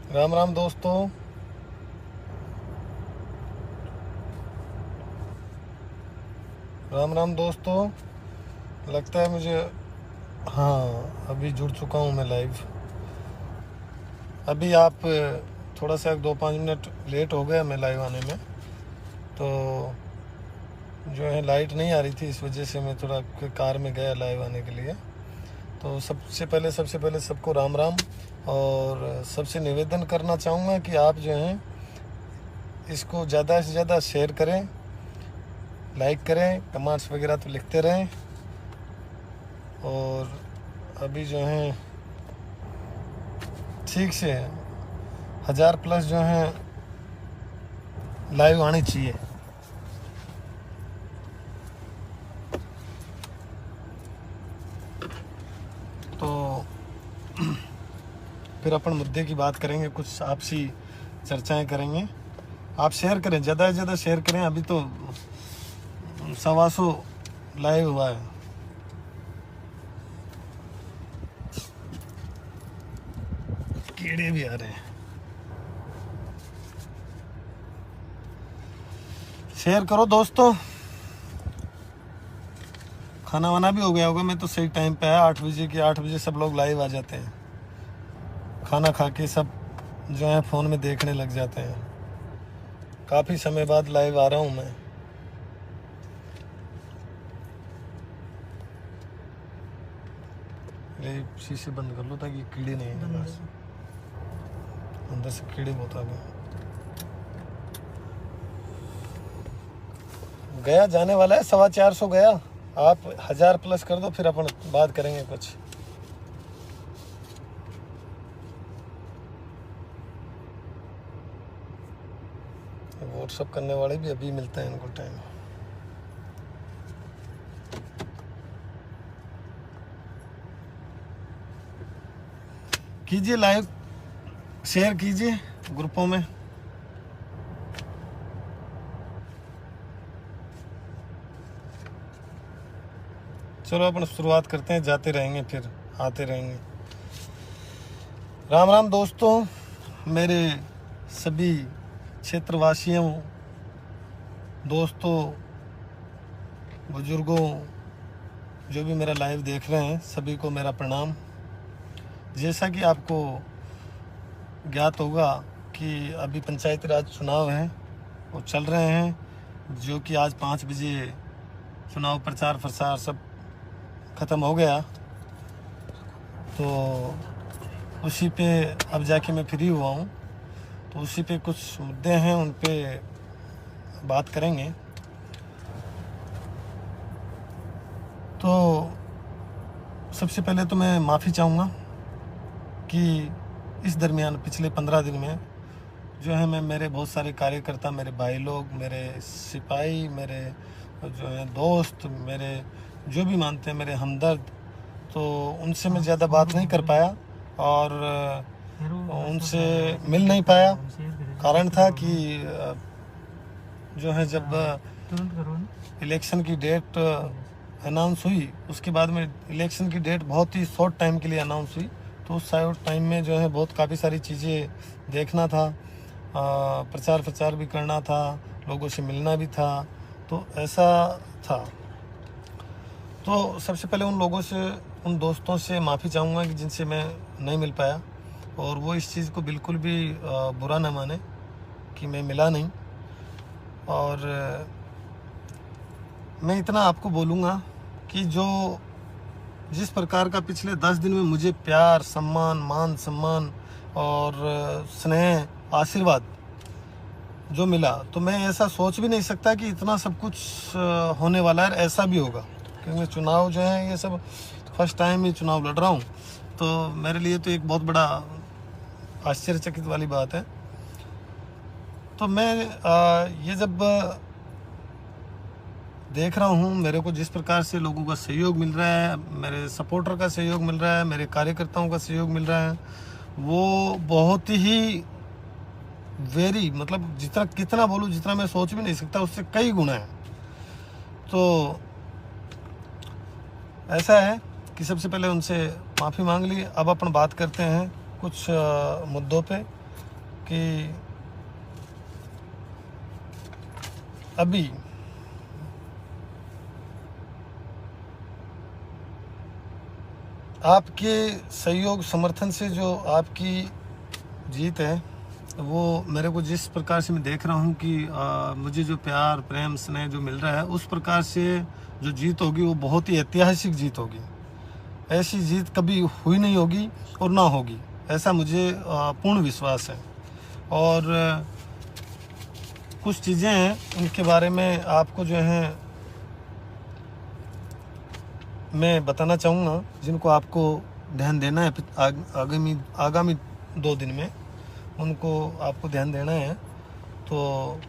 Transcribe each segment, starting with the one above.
राम राम दोस्तों। राम राम दोस्तों। लगता है मुझे, हाँ अभी जुड़ चुका हूँ मैं लाइव। अभी आप थोड़ा सा 2-5 मिनट लेट हो गया मैं लाइव आने में, तो जो है लाइट नहीं आ रही थी, इस वजह से मैं थोड़ा कार में गया लाइव आने के लिए। तो सबसे पहले सबको राम राम। और सबसे निवेदन करना चाहूँगा कि आप जो हैं इसको ज़्यादा से ज़्यादा शेयर करें, लाइक करें, कमेंट्स वगैरह तो लिखते रहें। और अभी जो है ठीक से 1000+ जो है लाइव आनी चाहिए। तो फिर अपन मुद्दे की बात करेंगे, कुछ आपसी चर्चाएं करेंगे। आप शेयर करें, ज़्यादा से ज़्यादा शेयर करें। अभी तो 125 लाइव हुआ है। कीड़े भी आ रहे हैं। शेयर करो दोस्तों। खाना वाना भी हो गया होगा, मैं तो सही टाइम पे आया, 8 बजे के 8 बजे सब लोग लाइव आ जाते हैं। खाना खा के सब जो है फ़ोन में देखने लग जाते हैं। काफ़ी समय बाद लाइव आ रहा हूँ मैं। ये शीशे बंद कर लो ताकि कीड़े नहीं आए, अंदर से कीड़े बहुत आ गए। गया जाने वाला है, 450 गया। आप 1000+ कर दो, फिर अपन बात करेंगे कुछ। व्हाट्सअप करने वाले भी अभी मिलते हैं इनको टाइम। कीजिए लाइव, शेयर कीजिए ग्रुपों में। चलो अपन शुरुआत करते हैं, जाते रहेंगे फिर आते रहेंगे। राम राम दोस्तों, मेरे सभी क्षेत्रवासियों, दोस्तों, बुजुर्गों, जो भी मेरा लाइव देख रहे हैं, सभी को मेरा प्रणाम। जैसा कि आपको ज्ञात होगा कि अभी पंचायती राज चुनाव हैं, वो चल रहे हैं, जो कि आज 5 बजे चुनाव प्रचार प्रसार सब ख़त्म हो गया। तो उसी पे अब जाके मैं फ्री हुआ हूँ, तो उसी पे कुछ मुद्दे हैं, उन पे बात करेंगे। तो सबसे पहले तो मैं माफ़ी चाहूँगा कि इस दरमियान पिछले 15 दिन में जो है मैं मेरे बहुत सारे कार्यकर्ता, मेरे भाई लोग, मेरे सिपाही, मेरे जो है दोस्त, मेरे जो भी मानते हैं, मेरे हमदर्द, तो उनसे मैं ज़्यादा बात नहीं कर पाया और उनसे मिल नहीं पाया। कारण था कि जो है जब इलेक्शन की डेट अनाउंस हुई, उसके बाद में इलेक्शन की डेट बहुत ही शॉर्ट टाइम के लिए अनाउंस हुई, तो उस शॉर्ट टाइम में जो है बहुत काफ़ी सारी चीज़ें देखना था, प्रचार भी करना था, लोगों से मिलना भी था, तो ऐसा था। तो सबसे पहले उन लोगों से, उन दोस्तों से माफ़ी चाहूँगा कि जिनसे मैं नहीं मिल पाया, और वो इस चीज़ को बिल्कुल भी बुरा न माने कि मैं मिला नहीं। और मैं इतना आपको बोलूँगा कि जो जिस प्रकार का पिछले 10 दिन में मुझे प्यार, सम्मान, मान सम्मान और स्नेह, आशीर्वाद जो मिला, तो मैं ऐसा सोच भी नहीं सकता कि इतना सब कुछ होने वाला है, ऐसा भी होगा। क्योंकि चुनाव जो है, ये सब फर्स्ट टाइम ही चुनाव लड़ रहा हूँ, तो मेरे लिए तो एक बहुत बड़ा आश्चर्यचकित वाली बात है। तो मैं ये जब देख रहा हूँ, मेरे को जिस प्रकार से लोगों का सहयोग मिल रहा है, मेरे सपोर्टर का सहयोग मिल रहा है, मेरे कार्यकर्ताओं का सहयोग मिल रहा है, वो बहुत ही मतलब जितना कितना बोलूँ, जितना मैं सोच भी नहीं सकता, उससे कई गुना है। तो ऐसा है कि सबसे पहले उनसे माफ़ी मांग ली। अब अपन बात करते हैं कुछ मुद्दों पे। कि अभी आपके सहयोग समर्थन से जो आपकी जीत है, वो मेरे को जिस प्रकार से मैं देख रहा हूँ कि मुझे जो प्यार प्रेम स्नेह जो मिल रहा है, उस प्रकार से जो जीत होगी वो बहुत ही ऐतिहासिक जीत होगी। ऐसी जीत कभी हुई नहीं होगी और ना होगी, ऐसा मुझे पूर्ण विश्वास है। और कुछ चीज़ें हैं उनके बारे में आपको जो है मैं बताना चाहूँगा, जिनको आपको ध्यान देना है आगामी 2 दिन में, उनको आपको ध्यान देना है। तो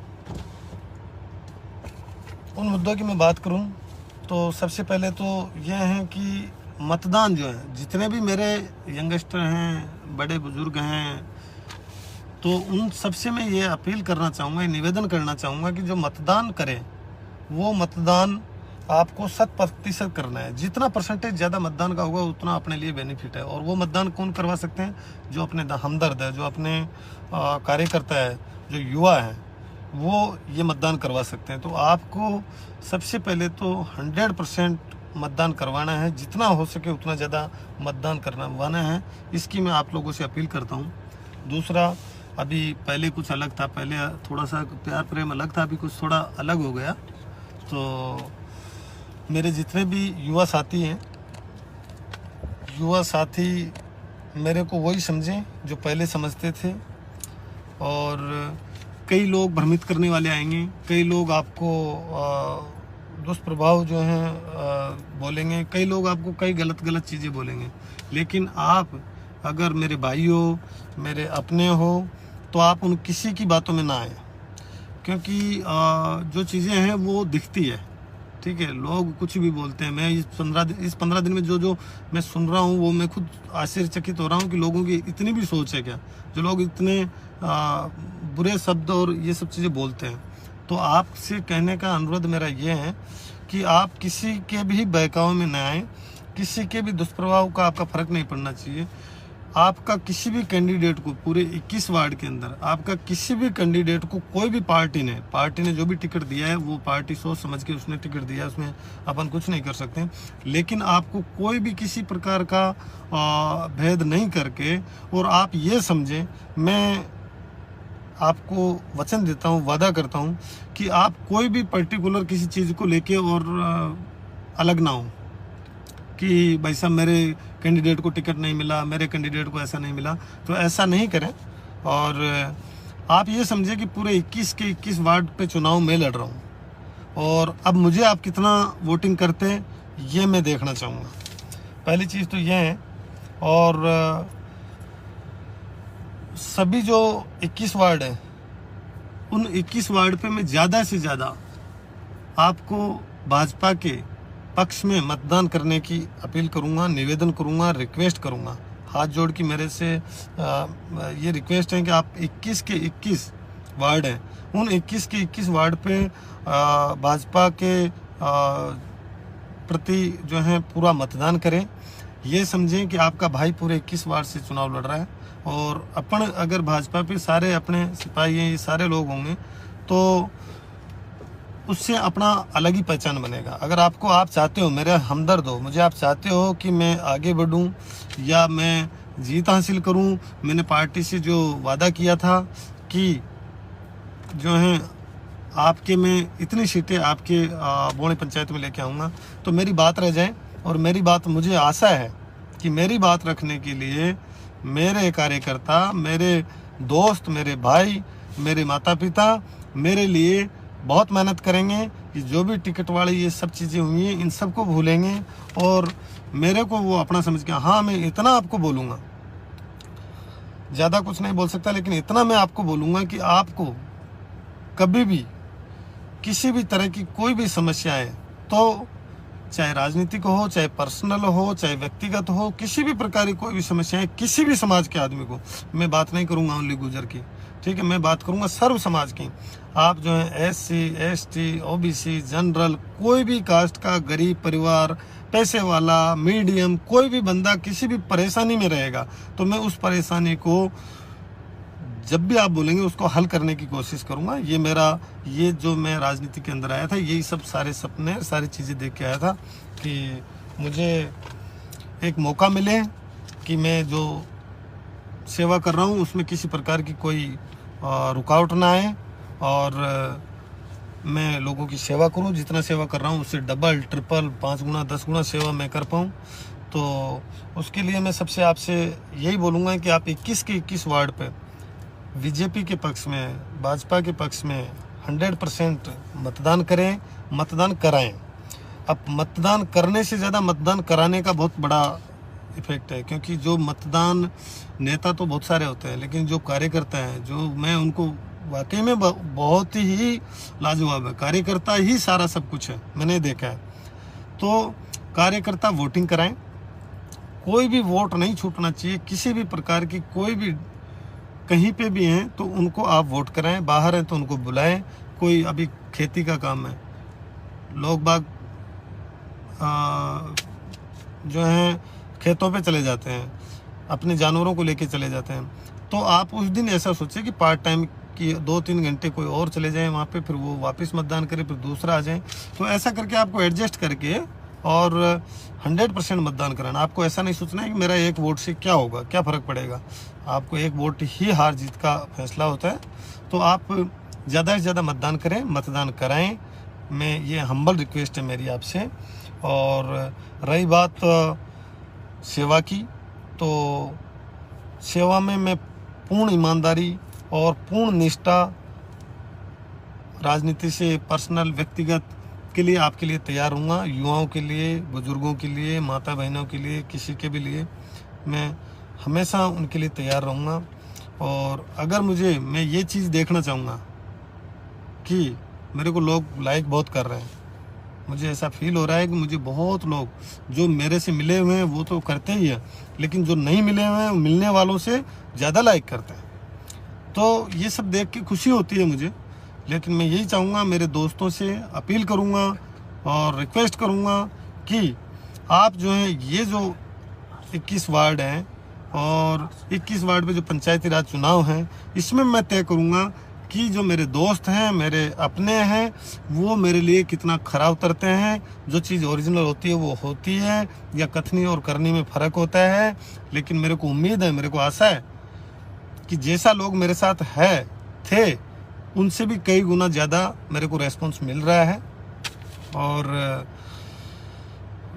उन मुद्दों की मैं बात करूं तो सबसे पहले तो यह है कि मतदान जो है, जितने भी मेरे यंगस्टर हैं, बड़े बुजुर्ग हैं, तो उन सबसे मैं ये अपील करना चाहूँगा, निवेदन करना चाहूँगा कि जो मतदान करें वो मतदान आपको 100% करना है। जितना परसेंटेज ज़्यादा मतदान का होगा उतना अपने लिए बेनिफिट है। और वो मतदान कौन करवा सकते हैं? जो अपने हमदर्द है, जो अपने कार्यकर्ता है, जो युवा है, वो ये मतदान करवा सकते हैं। तो आपको सबसे पहले तो 100% मतदान करवाना है, जितना हो सके उतना ज़्यादा मतदान करवाना है। इसकी मैं आप लोगों से अपील करता हूँ। दूसरा, अभी पहले कुछ अलग था, पहले थोड़ा सा प्यार प्रेम अलग था, अभी कुछ थोड़ा अलग हो गया। तो मेरे जितने भी युवा साथी हैं, युवा साथी मेरे को वही समझें जो पहले समझते थे। और कई लोग भ्रमित करने वाले आएंगे, कई लोग आपको दुष्प्रभाव जो हैं बोलेंगे, कई लोग आपको कई गलत चीज़ें बोलेंगे। लेकिन आप अगर मेरे भाई हो, मेरे अपने हो, तो आप उन किसी की बातों में ना आए, क्योंकि जो चीज़ें हैं वो दिखती है, ठीक है। लोग कुछ भी बोलते हैं। मैं इस 15 दिन में जो मैं सुन रहा हूँ, वो मैं खुद आश्चर्यचकित हो रहा हूँ कि लोगों की इतनी भी सोच है क्या, जो लोग इतने बुरे शब्द और ये सब चीज़ें बोलते हैं। तो आपसे कहने का अनुरोध मेरा ये है कि आप किसी के भी बहकावे में न आए, किसी के भी दुष्प्रभाव का आपका फर्क नहीं पड़ना चाहिए। आपका किसी भी कैंडिडेट को पूरे 21 वार्ड के अंदर, आपका किसी भी कैंडिडेट को कोई भी पार्टी ने जो भी टिकट दिया है, वो पार्टी सोच समझ के उसने टिकट दिया है, उसमें अपन कुछ नहीं कर सकते। लेकिन आपको कोई भी किसी प्रकार का भेद नहीं करके, और आप ये समझें, मैं आपको वचन देता हूँ, वादा करता हूँ कि आप कोई भी पर्टिकुलर किसी चीज़ को लेके और अलग ना हो कि भाई साहब मेरे कैंडिडेट को टिकट नहीं मिला, मेरे कैंडिडेट को ऐसा नहीं मिला। तो ऐसा नहीं करें। और आप ये समझें कि पूरे 21 के 21 वार्ड पे चुनाव मैं लड़ रहा हूँ, और अब मुझे आप कितना वोटिंग करते हैं ये मैं देखना चाहूँगा। पहली चीज़ तो ये है। और सभी जो 21 वार्ड हैं, उन 21 वार्ड पे मैं ज़्यादा से ज़्यादा आपको भाजपा के पक्ष में मतदान करने की अपील करूंगा, निवेदन करूंगा, रिक्वेस्ट करूंगा। हाथ जोड़ के मेरे से ये रिक्वेस्ट है कि आप 21 के 21 वार्ड हैं, उन 21 के 21 वार्ड पे भाजपा के प्रति जो है पूरा मतदान करें। ये समझें कि आपका भाई पूरे 21 वार्ड से चुनाव लड़ रहा है, और अपन अगर भाजपा पे सारे अपने सिपाही हैं, ये सारे लोग होंगे, तो उससे अपना अलग ही पहचान बनेगा। अगर आप चाहते हो, मेरे हमदर्द हो, मुझे आप चाहते हो कि मैं आगे बढ़ूं या मैं जीत हासिल करूं, मैंने पार्टी से जो वादा किया था कि जो है आपके मैं इतनी सीटें आपके बोड़े पंचायत में लेके आऊँगा, तो मेरी बात रह जाए। और मेरी बात, मुझे आशा है कि मेरी बात रखने के लिए मेरे कार्यकर्ता, मेरे दोस्त, मेरे भाई, मेरे माता पिता मेरे लिए बहुत मेहनत करेंगे कि जो भी टिकट वाली ये सब चीज़ें हुई हैं, इन सब को भूलेंगे, और मेरे को वो अपना समझ के, हाँ मैं इतना आपको बोलूँगा, ज़्यादा कुछ नहीं बोल सकता, लेकिन इतना मैं आपको बोलूँगा कि आपको कभी भी किसी भी तरह की कोई भी समस्या है, तो चाहे राजनीतिक हो, चाहे पर्सनल हो, चाहे व्यक्तिगत हो, किसी भी प्रकार की कोई भी समस्या है, किसी भी समाज के आदमी को, मैं बात नहीं करूँगा ओनली गुजर की, ठीक है, मैं बात करूँगा सर्व समाज की। आप जो है SC, ST, OBC, जनरल, कोई भी कास्ट का गरीब परिवार, पैसे वाला, मीडियम, कोई भी बंदा किसी भी परेशानी में रहेगा, तो मैं उस परेशानी को जब भी आप बोलेंगे उसको हल करने की कोशिश करूँगा। ये जो मैं राजनीति के अंदर आया था, यही सब सारे सपने, सारी चीज़ें देख के आया था कि मुझे एक मौका मिले कि मैं जो सेवा कर रहा हूँ उसमें किसी प्रकार की कोई रुकावट ना आए और मैं लोगों की सेवा करूं। जितना सेवा कर रहा हूं उससे डबल, ट्रिपल, 5 गुना, 10 गुना सेवा मैं कर पाऊं। तो उसके लिए मैं सबसे आपसे यही बोलूँगा कि आप 21 के 21 वार्ड पे बीजेपी के पक्ष में, भाजपा के पक्ष में 100% मतदान करें, मतदान कराएं। अब मतदान करने से ज़्यादा मतदान कराने का बहुत बड़ा इफेक्ट है, क्योंकि जो मतदान नेता तो बहुत सारे होते हैं, लेकिन जो कार्यकर्ता हैं, जो मैं उनको वाकई में बहुत ही लाजवाब है। कार्यकर्ता ही सारा सब कुछ है, मैंने देखा है। तो कार्यकर्ता वोटिंग कराएं, कोई भी वोट नहीं छूटना चाहिए, किसी भी प्रकार की, कोई भी कहीं पे भी हैं तो उनको आप वोट कराएं, बाहर हैं तो उनको बुलाएं। कोई अभी खेती का काम है, लोग बाग जो हैं खेतों पे चले जाते हैं, अपने जानवरों को लेके चले जाते हैं। तो आप उस दिन ऐसा सोचें कि पार्ट टाइम कि 2-3 घंटे कोई और चले जाएं वहाँ पे, फिर वो वापस मतदान करे, फिर दूसरा आ जाए। तो ऐसा करके आपको एडजस्ट करके और 100% मतदान कराना। आपको ऐसा नहीं सोचना है कि मेरा एक वोट से क्या होगा, क्या फ़र्क पड़ेगा। आपको एक वोट ही हार जीत का फैसला होता है। तो आप ज़्यादा से ज़्यादा मतदान करें, मतदान कराएं। मैं ये हम्बल रिक्वेस्ट है मेरी आपसे। और रही बात सेवा की, तो सेवा में मैं पूर्ण ईमानदारी और पूर्ण निष्ठा, राजनीति से पर्सनल, व्यक्तिगत के लिए आपके लिए तैयार रहूँगा। युवाओं के लिए, बुजुर्गों के लिए, माता बहनों के लिए, किसी के भी लिए मैं हमेशा उनके लिए तैयार रहूँगा। और अगर मैं ये चीज़ देखना चाहूँगा कि मेरे को लोग लाइक बहुत कर रहे हैं, मुझे ऐसा फील हो रहा है कि मुझे बहुत लोग जो मेरे से मिले हुए हैं वो तो करते ही हैं, लेकिन जो नहीं मिले हुए हैं मिलने वालों से ज़्यादा लाइक करते हैं। तो ये सब देख के खुशी होती है मुझे। लेकिन मैं यही चाहूँगा, मेरे दोस्तों से अपील करूँगा और रिक्वेस्ट करूँगा कि आप जो हैं, ये जो 21 वार्ड हैं और 21 वार्ड पे जो पंचायती राज चुनाव हैं, इसमें मैं तय करूँगा कि जो मेरे दोस्त हैं, मेरे अपने हैं, वो मेरे लिए कितना खरा उतरते हैं। जो चीज़ ओरिजिनल होती है वो होती है, या कथनी और करनी में फ़र्क होता है। लेकिन मेरे को उम्मीद है, मेरे को आशा है कि जैसा लोग मेरे साथ थे उनसे भी कई गुना ज़्यादा मेरे को रेस्पॉन्स मिल रहा है। और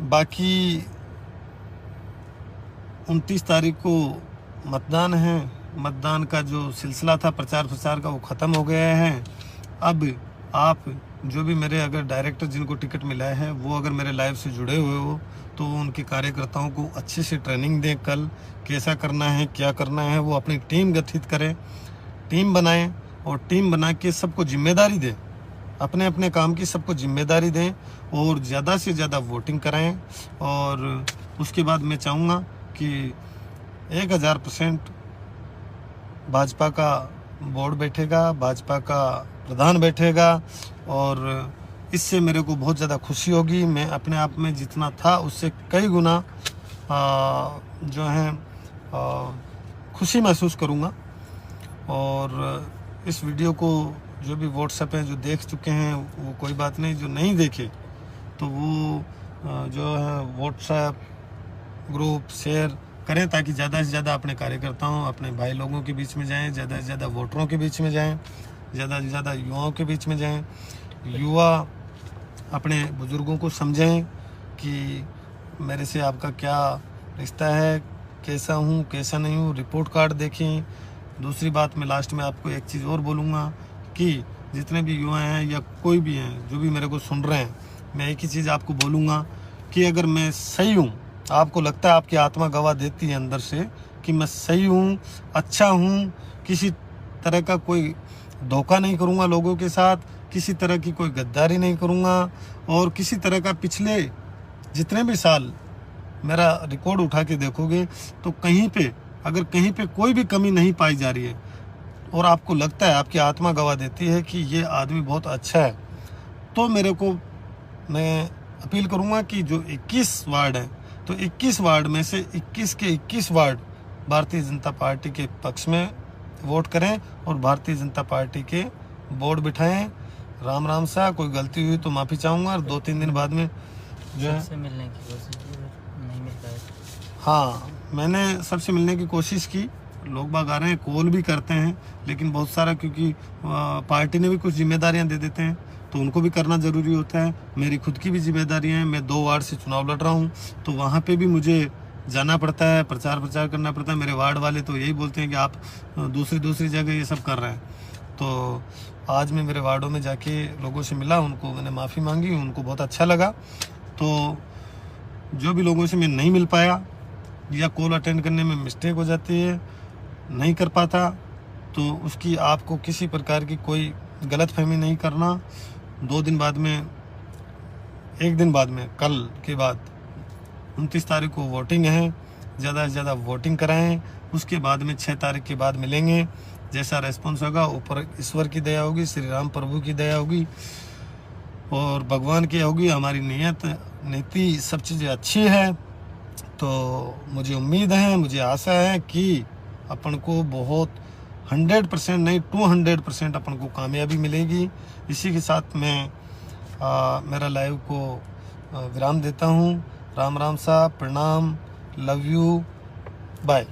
बाकी 29 तारीख को मतदान है। मतदान का जो सिलसिला था प्रचार प्रसार का, वो ख़त्म हो गया है। अब आप जो भी मेरे अगर डायरेक्टर जिनको टिकट मिला है, वो अगर मेरे लाइव से जुड़े हुए हो तो उनके कार्यकर्ताओं को अच्छे से ट्रेनिंग दें। कल कैसा करना है, क्या करना है, वो अपनी टीम गठित करें, टीम बनाएं और टीम बना के सबको जिम्मेदारी दें, अपने अपने काम की सबको जिम्मेदारी दें और ज़्यादा से ज़्यादा वोटिंग कराएं। और उसके बाद मैं चाहूँगा कि 1000% भाजपा का बोर्ड बैठेगा, भाजपा का प्रधान बैठेगा और इससे मेरे को बहुत ज़्यादा खुशी होगी। मैं अपने आप में जितना था उससे कई गुना जो है खुशी महसूस करूँगा। और इस वीडियो को जो भी व्हाट्सएप हैं जो देख चुके हैं वो कोई बात नहीं, जो नहीं देखे तो वो जो है व्हाट्सएप ग्रुप शेयर करें, ताकि ज़्यादा से ज़्यादा अपने कार्यकर्ताओं, अपने भाई लोगों के बीच में जाएं, ज़्यादा से ज़्यादा वोटरों के बीच में जाएं, ज़्यादा से ज़्यादा युवाओं के बीच में जाएं। युवा अपने बुज़ुर्गों को समझें कि मेरे से आपका क्या रिश्ता है, कैसा हूँ कैसा नहीं हूँ, रिपोर्ट कार्ड देखें। दूसरी बात, मैं लास्ट में आपको एक चीज़ और बोलूँगा कि जितने भी युवा हैं या कोई भी हैं जो भी मेरे को सुन रहे हैं, मैं एक ही चीज़ आपको बोलूँगा कि अगर मैं सही हूँ, आपको लगता है, आपकी आत्मा गवाह देती है अंदर से कि मैं सही हूँ, अच्छा हूँ, किसी तरह का कोई धोखा नहीं करूँगा लोगों के साथ, किसी तरह की कोई गद्दारी नहीं करूँगा और किसी तरह का पिछले जितने भी साल मेरा रिकॉर्ड उठा के देखोगे तो कहीं पे, अगर कहीं पे कोई भी कमी नहीं पाई जा रही है और आपको लगता है, आपकी आत्मा गवाह देती है कि ये आदमी बहुत अच्छा है, तो मैं अपील करूँगा कि जो 21 वार्ड हैं, तो 21 वार्ड में से 21 के 21 वार्ड भारतीय जनता पार्टी के पक्ष में वोट करें और भारतीय जनता पार्टी के बोर्ड बिठाएं। राम राम सा, कोई गलती हुई तो माफ़ी चाहूँगा और 2-3 दिन बाद में जो है सबसे मिलने की कोशिश की नहीं मिल पाए। हाँ, मैंने सबसे मिलने की कोशिश की, लोग बाग आ रहे हैं, कॉल भी करते हैं, लेकिन बहुत सारा क्योंकि पार्टी ने भी कुछ जिम्मेदारियां दे देते हैं तो उनको भी करना ज़रूरी होता है। मेरी खुद की भी जिम्मेदारियां हैं, मैं 2 वार्ड से चुनाव लड़ रहा हूं तो वहां पे भी मुझे जाना पड़ता है, प्रचार करना पड़ता है। मेरे वार्ड वाले तो यही बोलते हैं कि आप दूसरी जगह ये सब कर रहे हैं। तो आज मैं मेरे वार्डों में जाके लोगों से मिला, उनको मैंने माफ़ी मांगी, उनको बहुत अच्छा लगा। तो जो भी लोगों से मैं नहीं मिल पाया या कॉल अटेंड करने में मिस्टेक हो जाती है, नहीं कर पाता, तो उसकी आपको किसी प्रकार की कोई गलतफहमी नहीं करना। 2 दिन बाद में, 1 दिन बाद में, कल के बाद 29 तारीख को वोटिंग है, ज़्यादा से ज़्यादा वोटिंग कराएं। उसके बाद में 6 तारीख के बाद मिलेंगे। जैसा रेस्पॉन्स होगा ऊपर ईश्वर की दया होगी, श्री राम प्रभु की दया होगी और भगवान की होगी। हमारी नीति सब चीज़ें अच्छी है, तो मुझे उम्मीद है, मुझे आशा है कि अपन को बहुत 100% नहीं 200% अपन को कामयाबी मिलेगी। इसी के साथ मैं मेरा लाइव को विराम देता हूँ। राम राम साहब, प्रणाम, लव यू, बाय।